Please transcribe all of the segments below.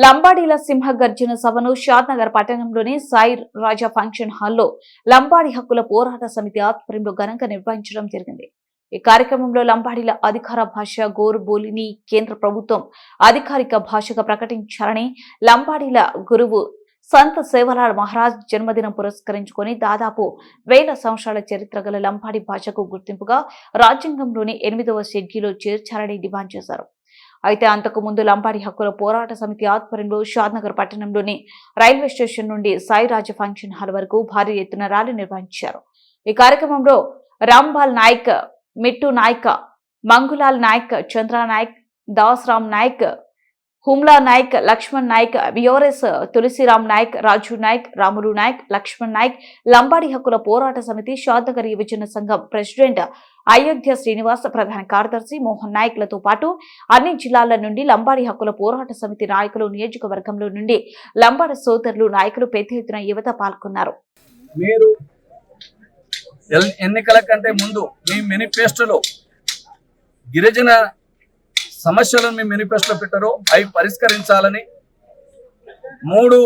లంబాడీల సింహ గర్జన సభను షాద్నగర్ పట్టణంలోని సాయి రాజా ఫంక్షన్ హాల్లో లంబాడీ హక్కుల పోరాట సమితి ఆధ్వర్యంలో ఘనంగా నిర్వహించడం జరిగింది. ఈ కార్యక్రమంలో లంబాడీల అధికార భాష గోరు బోలిని కేంద్ర ప్రభుత్వం అధికారిక భాషగా ప్రకటించారని, లంబాడీల గురువు సంత్ సేవలాల్ మహారాజ్ జన్మదినం పురస్కరించుకుని దాదాపు 1000 సంవత్సరాల చరిత్ర గల లంబాడీ భాషకు గుర్తింపుగా రాజ్యాంగంలోని 8వ షెడ్యూల్లో చేర్చారని డిమాండ్ చేశారు. అయితే అంతకు ముందు లంబాడీ హక్కుల పోరాట సమితి ఆధ్వర్యంలో షాద్నగర్ పట్టణంలోని రైల్వే స్టేషన్ నుండి సాయి రాజ ఫంక్షన్ హాల్ వరకు భారీ ఎత్తున ర్యాలీ నిర్వహించారు. ఈ కార్యక్రమంలో రాంబాల్ నాయక్, మిట్టు నాయక్, మంగులాల్ నాయక్, చంద్ర నాయక్, దాస్ రామ్ నాయక్, హుమ్లా నాయక్, లక్ష్మణ్ నాయక్, బియోరెస్ తులసిరామ్ నాయక్, రాజు నాయక్, రాములు నాయక్, లక్ష్మణ్ నాయక్, లంబాడీ హక్కుల పోరాట సమితి షాద్నగర్ యువజన సంఘం ప్రెసిడెంట్ అయోధ్య శ్రీనివాస్, ప్రధాన కార్యదర్శి మోహన్ నాయక్లతో పాటు అన్ని జిల్లాల నుండి లంబాడీ హక్కుల పోరాట సమితి నాయకులు, నియోజకవర్గంలో నుండి లంబాడీ సోదరులు, నాయకులు పెద్ద ఎత్తున యువత పాల్గొన్నారు. మీరు ఎన్నికల కంటే ముందు మీ మేనిఫెస్టోలో గిరిజన సమస్యలను మీ మేనిఫెస్టోలో పెట్టారో అవి పరిష్కరించాలని 3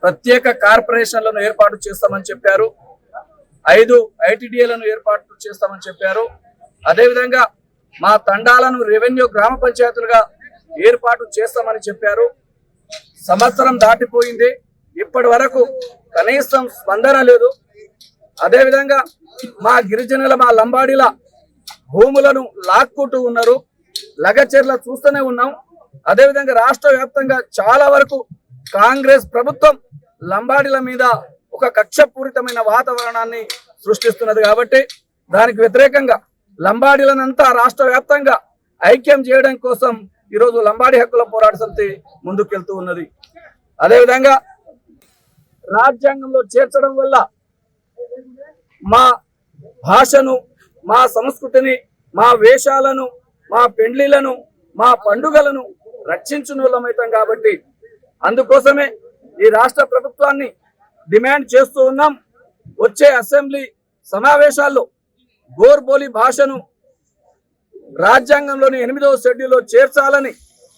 ప్రత్యేక కార్పొరేషన్లను ఏర్పాటు చేస్తామని చెప్పారు. 5 ఐటీడీఏలను ఏర్పాటు చేస్తామని చెప్పారు. అదేవిధంగా మా తండాలను రెవెన్యూ గ్రామ పంచాయతీలుగా ఏర్పాటు చేస్తామని చెప్పారు. సంవత్సరం దాటిపోయింది, ఇప్పటి వరకు కనీసం స్పందన లేదు. అదేవిధంగా మా గిరిజనుల, మా లంబాడీల భూములను లాక్కుంటూ ఉన్నారు. లగచర్ల చూస్తూనే ఉన్నాం. అదేవిధంగా రాష్ట్ర వ్యాప్తంగా చాలా వరకు కాంగ్రెస్ ప్రభుత్వం లంబాడీల మీద ఒక కక్షపూరితమైన వాతావరణాన్ని సృష్టిస్తున్నది. కాబట్టి దానికి వ్యతిరేకంగా లంబాడీలనంతా రాష్ట్ర వ్యాప్తంగా ఐక్యం చేయడం కోసం ఈరోజు లంబాడీ హక్కుల పోరాట సమితి ముందుకెళ్తూ ఉన్నది. అదేవిధంగా రాజ్యాంగంలో చేర్చడం వల్ల మా భాషను, మా సంస్కృతిని, మా వేషాలను, మా పెండ్లిలను, మా పండుగలను రక్షించున్నోళ్ళమైతాం. కాబట్టి అందుకోసమే ఈ రాష్ట్ర ప్రభుత్వాన్ని డిమాండ్ చేస్తూ ఉన్నాం. వచ్చే అసెంబ్లీ సమావేశాల్లో గోర్బోలి భాషను రాజ్యాంగంలోని 8వ షెడ్యూల్లో చేర్చాలని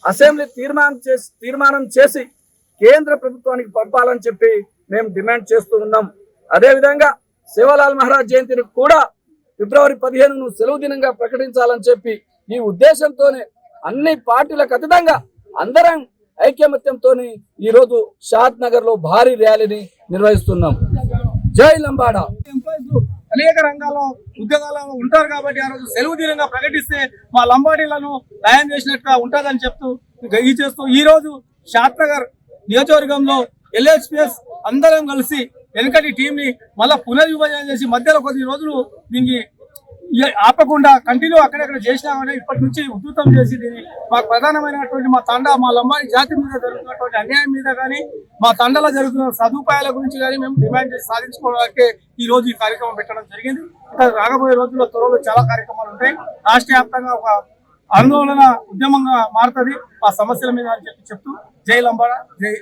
అసెంబ్లీ తీర్మానం చేసి కేంద్ర ప్రభుత్వానికి పంపాలని చెప్పి మేము డిమాండ్ చేస్తూ ఉన్నాం. అదేవిధంగా సేవలాల్ మహారాజ్ జయంతిని కూడా ఫిబ్రవరి 15ను సెలవు దినంగా ప్రకటించాలని చెప్పి ఈ ఉద్దేశంతోనే అన్ని పార్టీలకు అతీతంగా అందరం ఐక్యమత్యంతో ఈ రోజు షాద్ నగర్ లో భారీ ర్యాలీని నిర్వహిస్తున్నాం. జై లంబాడా. అనేక రంగాల్లో ఉద్యోగాల్లో ఉంటారు కాబట్టి ఆ రోజు సెలవు దినంగా ప్రకటిస్తే మా లంబాడీలను న్యాయం చేసినట్టుగా ఉంటుందని చెప్తూ ఈ రోజు షాద్ నగర్ నియోజకవర్గంలో LHPS అందరం కలిసి వెనకటి టీం ని మళ్ళా పునర్విభజన చేసి మధ్యలో కొద్ది రోజులు దీనికి ఆపకుండా కంటిన్యూ అక్కడెక్కడ చేసినా కానీ ఇప్పటి నుంచి ఉధృతం చేసి దీన్ని మాకు ప్రధానమైనటువంటి మా తండా, మా లంబాడీ జాతి మీద జరుగుతున్నటువంటి అన్యాయం మీద కానీ, మా తండలో జరుగుతున్న సదుపాయాల గురించి కానీ మేము డిమాండ్ చేసి సాధించుకోవడానికి ఈ రోజు ఈ కార్యక్రమం పెట్టడం జరిగింది. రాబోయే రోజుల్లో త్వరలో చాలా కార్యక్రమాలు ఉంటాయి. రాష్ట్ర వ్యాప్తంగా ఒక ఆందోళన ఉద్యమంగా మారుతుంది ఆ సమస్యల మీద అని చెప్తూ జై లంబాడా, జై.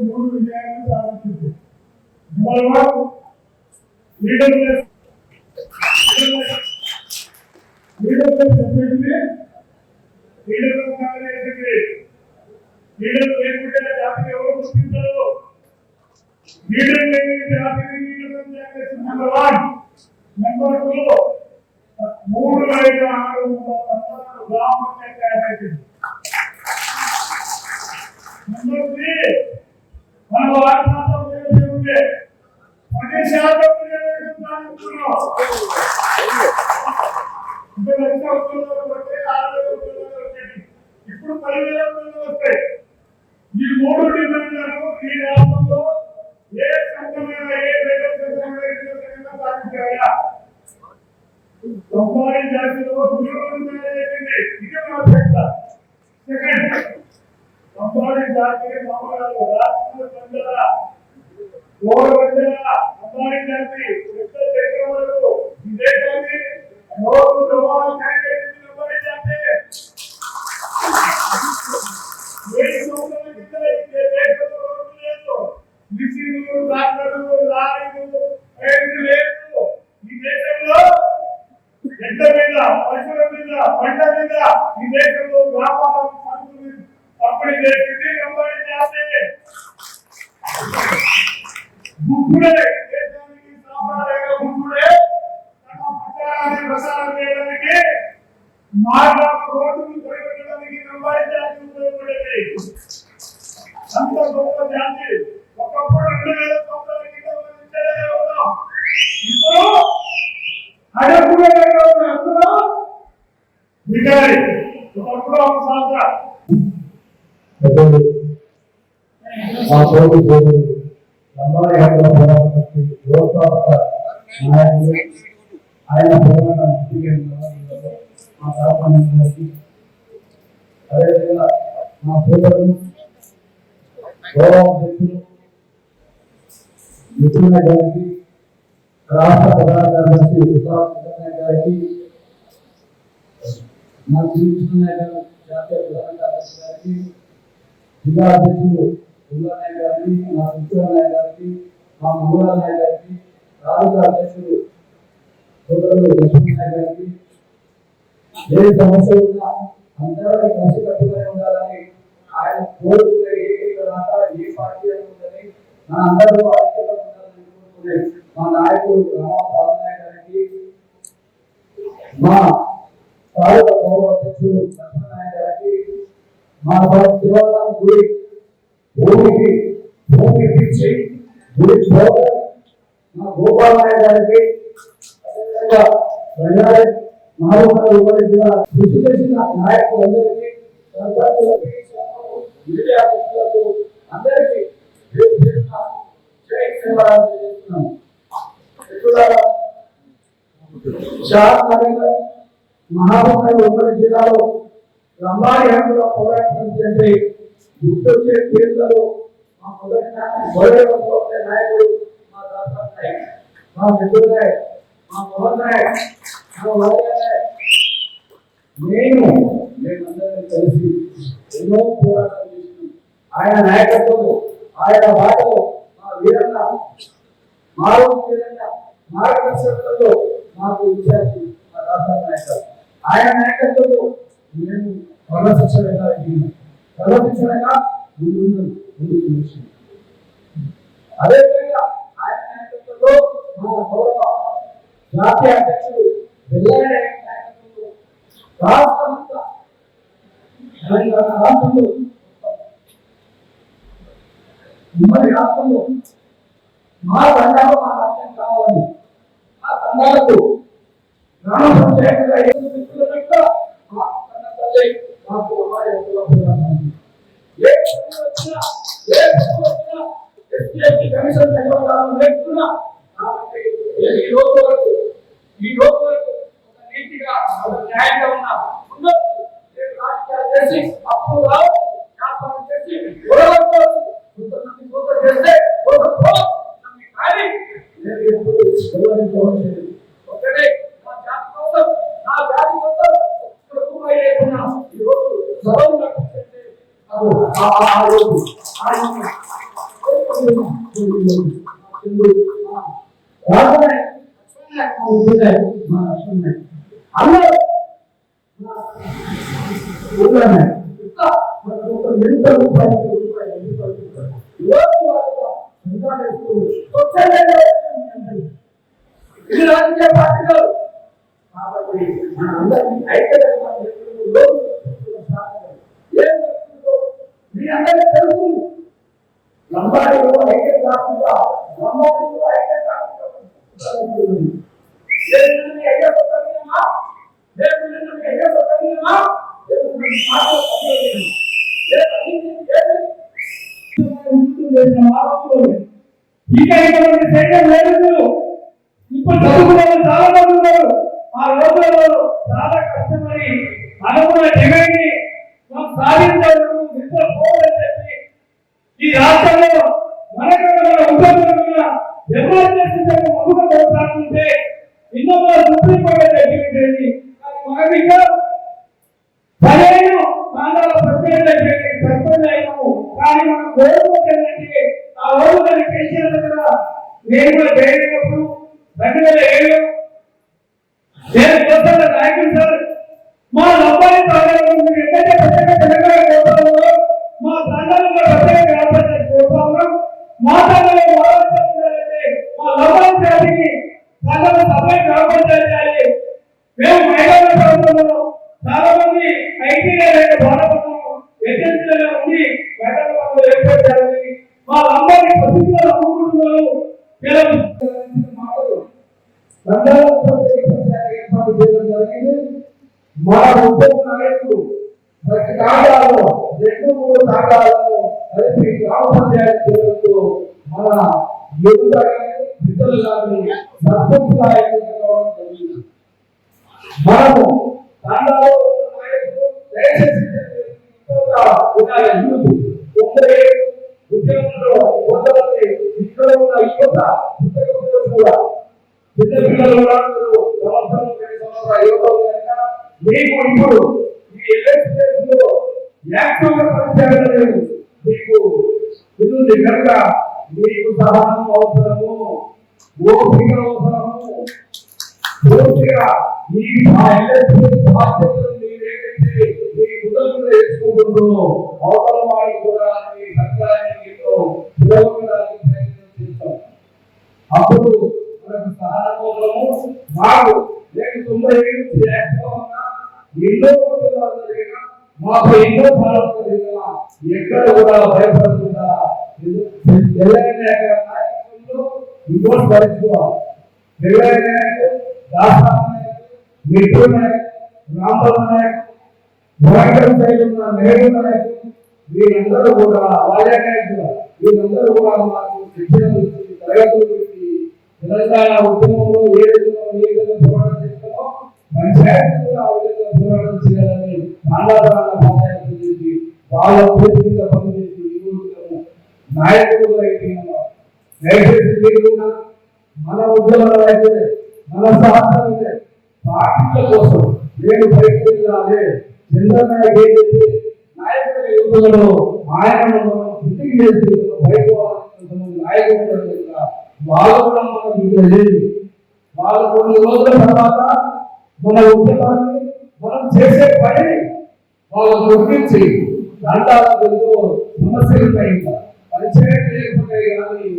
మూడు విజయాలను సాధించింది. లీడర్ లేకుంటే జాతిని ఎవరు గుర్తించరు. లీడర్ లేని జాతిని నెంబర్ 1. నెంబర్ 2 3,614 గ్రామ పంచాయతీ. నెంబర్ 3 మన వారసత్వం ఉంటే 10% ఇప్పుడు 10,000 వస్తాయి. ఈ 3 డిమాండ్లను ఈ రాష్ట్రంలో ఏ సంఘమైన ఏ ప్రజల సంఘమైనా సాధించాయా? లంబాడి జాతిలో ఇదే మా ప్రశ్న. సెకండ్, లంబాడి జాతి మామూలు రాష్ట్ర ప్రజల లంబాడి జాతి పెద్ద చక్రవర్తులు ఈ దేశాన్ని నోటు రవాణా చేయలేదు. లంబాడి జాతి ఈ దేశంలో ఎడ్ల మీద పశువుల మీద పంట మీద ఈ దేశంలో వ్యాపారం పంపిణీ చేసింది లంబాడి జాతి. బుద్ధుడే దేశానికి సాంప్రదాయ బుద్ధుడే తన ప్రచారాన్ని ప్రసారం చేయడానికి మార్గాలు రోడ్డును పరిగెట్టడానికి లంబాడి జాతి ఉపయోగపడేది. అంత గొప్ప జాతి. ఒకప్పుడు 2,000 సంవత్సరాల క్రితం ఉన్నాం. ఇప్పుడు అడగకుండా విచారి ఒకప్పుడు ఒక సంవత్సరం లంబాడి హక్కుల పోరాటానికి వ్యవస్థాపక నాయకులు ఆయన పోరాటం మా తరఫు అదేవిధంగా మా సోదరులు గౌరవ అధ్యక్షులు మిత్రుల గారికి, రాష్ట్ర ప్రధాన కార్యదర్శి గారికి, మా శ్రీకృష్ణ గారు జాతీయ ప్రధాన కార్యదర్శి గారికి, జిల్లా అధ్యక్షులు నాయక్ గారికి, మా సుశీల నాయక్ గారికి, మా మంగళ నాయక్ గారికి, రాష్ట్ర అధ్యక్షులు సోదరులు లక్ష్మీ నాయక్ గారికి, ఏ సమస్య ఉన్నా అందరూ కలిసికట్టుగా ఉండాలని ఆయన కోరుకునే ఏ పార్టీ ఉందని మన అందరూ ఐక్యత ఉండాలని కోరుకునే మా నాయకుడు రామాబాబు నాయక్ గారికి, మా తాలూక గౌరవ అధ్యక్షుడు లక్ష్మణ నాయక్ గారికి, మా శివరాం గుడి భూమి ఇచ్చి గుడి మా గోపాల్ నాయక్ గారికి, మహబూబాబాద్ ఉమ్మడి జిల్లా కృషి చేసిన నాయకులందరికీ, మీడియా మిత్రులకు అందరికీ మహబూబాబాద్ ఉమ్మడి జిల్లాలో లంబాడి హక్కుల పోరాటం చేసే గుర్తొచ్చే పేర్లలో మా మొదటి నాయకుడు మా దాసరి నాయక్, మా మిత్రుడు నాయక్, మా మోహన్ నాయక్, మేమందరం కలిసి ఎన్నో పోరాటాలు చేసినాం. ఆయన నాయకత్వంలో ఆయన బాటలో మా వీరన్న మార్గదర్శకత్వంలో మాకు విద్యార్థి మా రాష్ట్ర నాయకులు ఆయన నాయకత్వంలో మేము క్రమశిక్షణగా ముందు అదేవిధంగా ఆయన నాయకత్వంలో మా గౌరవ జాతీయ అధ్యక్షుడు రాష్ట్రంలో ఉమ్మడి రాష్ట్రంలో మా తండాలో మా రాష్ట్రం కావాలని ఆ తండాలకు గ్రామ పంచాయతీగా మాకు ఇది రాజకీయ పార్టీలు కాబట్టి మనందరికీ ఐక్యత మీ అందరికీ తెలుసు లంబాడిలో ఐక్యత కాకుండా లంబాడిలో ఐక్యత కాకుండా ఇప్పుడు చదువుకునే చాలా మంది ఉన్నారు. ఆ రోజుల్లో చాలా కష్టపడి అనుకున్న డిమాండ్ ని మనం సాధించాలను నిద్రపోవాలని చెప్పి ఈ రాష్ట్రంలో మనకు ఉద్యోగులుగా డెమోక్రసీ ముందుకు కొనసాగుతుంటే ఎన్నో సుప్రీంకోర్టు జరిగింది. మనకి ఇంకా 15 ప్రాంతాల ప్రత్యేకత సర్పంచ్ అయినాము. కానీ మనం కోరుకోవద్దంటే ఆ రోజు కేసీఆర్ దగ్గర నేను కూడా జరిగినప్పుడు 2007 నేను కోరుతున్న నాయకులు సార్ మా లంబాడి ప్రాంతాలను ఎక్కడైతే ప్రత్యేక తెలంగాణ కోరుతామో మా ప్రాంతాలలో ప్రత్యేక గ్రామ పంచాయతీ కోరుతామో మా ప్రాంతంలో ఉండాలంటే మా లంబాడి జాతికి ప్రాంతంలో సపరేట్ గ్రామ పంచాయతీ చేయాలి. మేము మైదాన ప్రాంతంలో చాలా మంది ఐటీలో బాధపడుతున్నాము. ఏజెన్సీలలో ఉండి మైదానంలో ఏర్పాటు చేయాలి. మా లంబాడి ప్రసిద్ధిలో అమ్ముకుంటున్నారు. మన ఉద్యోగ నాయకులు ప్రతి కాగాలలో 2-3 కాగాలలో కలిపి గ్రామ పంచాయతీ చేయడంతో మన యువత ఇతరులు కానీ సర్పంచ్ మనము తాండాలో నాయకులు దయచేసి ఉద్యోగంలో కొంతమంది ఇక్కడ ఉన్న యువత కూడా పిల్లలు మీకు ఇప్పుడు ఈ ఎలక్షన్లో యాక్టివ్గా పనిచేయలేదు. మీకు ఇది కనుక మీకు సహనం అవసరము, ఓపిక అవసరము. పూర్తిగా ఈ బాధ్యతలు మీరేంటే మీ కుటుంబంలో వేసుకుంటున్నారో అవతల వారికి కూడా మీ సంక్రాంతికి పిలవడానికి ప్రయత్నం చేస్తాం. అప్పుడు మనకు సహనము మాకు నేను 90 నుంచి యాక్టివ్గా ఉన్నా. ఎన్నో జరిగినా మాకు ఎన్నో ఫలాలు జరిగినా ఎక్కడ కూడా భయపడుతుందా నాయకులు ఇంకో భరించుకోవాలి. మిత్రుల నాయకులు రాంబల నాయకులు వరంగల్ సైడ్ ఉన్న నెహ్రూ నాయకులు వీళ్ళందరూ కూడా వాళ్ళ నాయకులు వీళ్ళందరూ కూడా మాకు శిక్షణ ఇచ్చి తరగతులు పెట్టి తెలంగాణ ఉద్యమంలో ఏ విధంగా పోరాటం చేస్తామో పంచాయతీ కూడా ఆ విధంగా పోరాటం చేయాలని పాదయాత్ర చేసి వాళ్ళ పూర్తిగా పనిచేసి నాయకులు దయచేసి మన ఉద్యోగాలు అయితే మన సహకారం పార్టీల కోసం నేను ప్రయత్నించాలి. చంద్రబాబు ఏదైతే నాయకుల యువతలో ఆయన ఇంటికి చేసి నాయకులు వాళ్ళు కూడా మనం లేదు. వాళ్ళు కొన్ని రోజుల తర్వాత మన ఉద్యమాన్ని మనం చేసే పనిని వాళ్ళు గుర్తించి దండాలకు సమస్యలు పరిచయం లేకపోతాయి. కానీ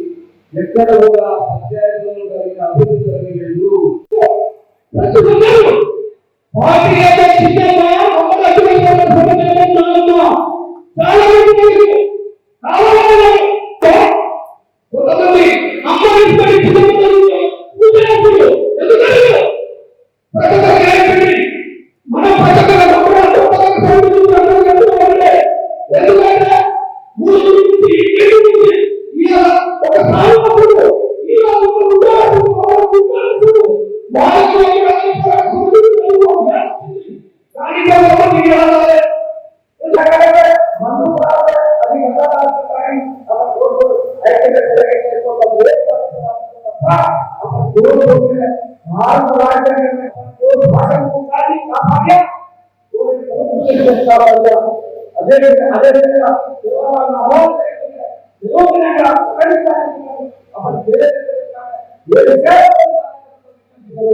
ఎక్కడ కూడా పంచాయతీలో కలిగిన అభివృద్ధి జరగలేదు. అదే సేవలను అమలు చేయకుండా, ప్రయోజనంగా ప్రకటించాలని అప్పుడు ఏ